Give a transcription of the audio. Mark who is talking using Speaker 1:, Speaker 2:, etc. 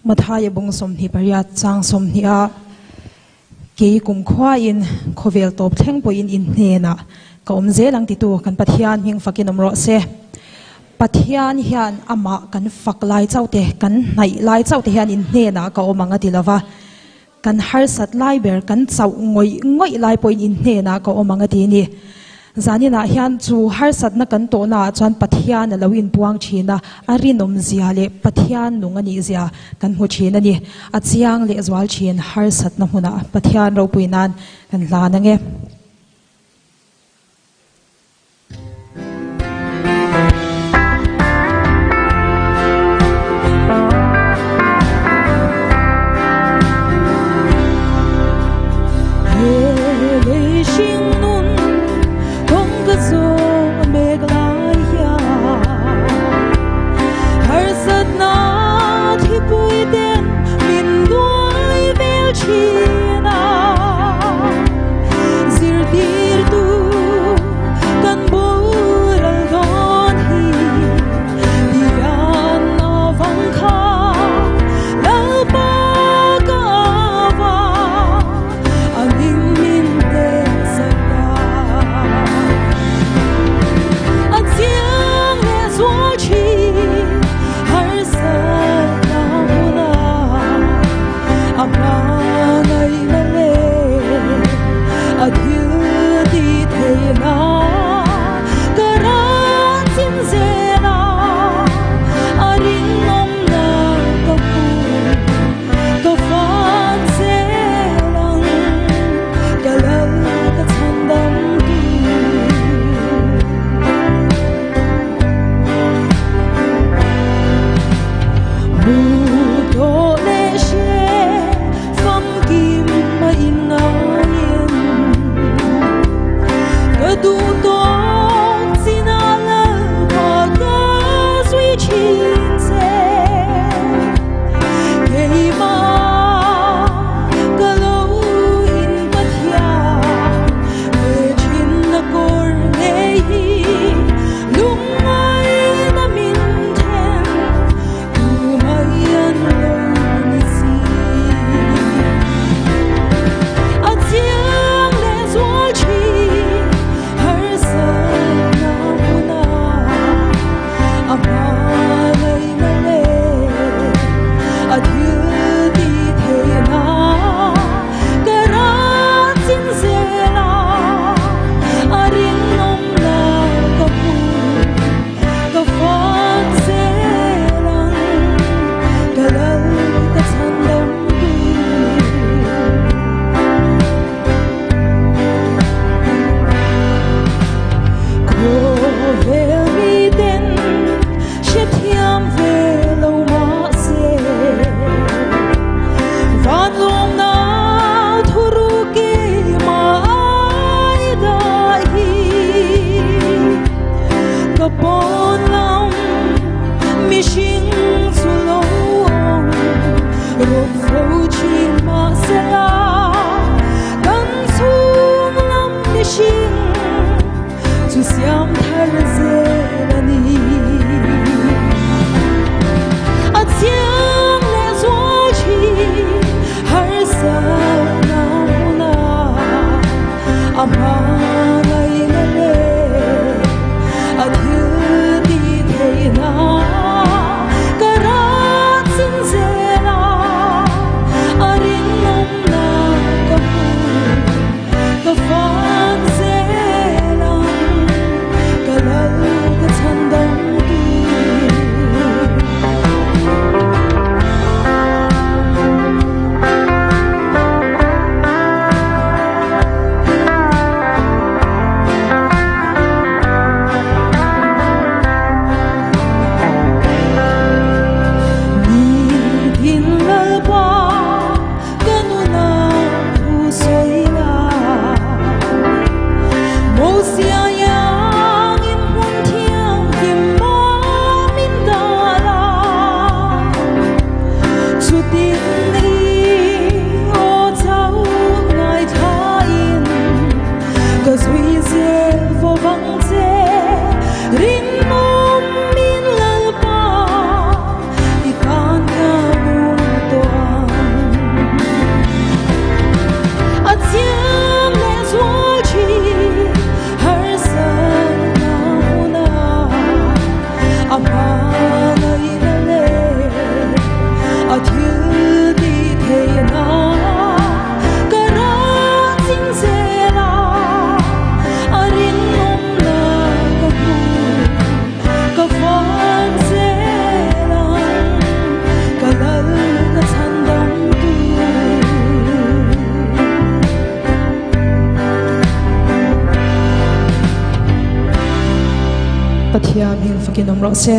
Speaker 1: Mathaya bung somni paria chang somni a ke kum khwa in khovel top thleng po in hne na ka omze lang ti tu kan pathian hing fakin omro se pathian hian ama kan fak lai chaute kan nai lai chaute hian in hne na ka omanga tilava kan har sat lai ber kan chau ngoi lai point in hne na ka omanga ti ni zanina hian chu har sat na kan to na chan pathian na lawin puang thina arinom zia le pathian nungani zia kan hu thina ni achiang le zwal thin har sat na huna pathian ro puinan kan la na nge
Speaker 2: Rin mong min lalpa ikan ka
Speaker 1: pathian hing fakin omro se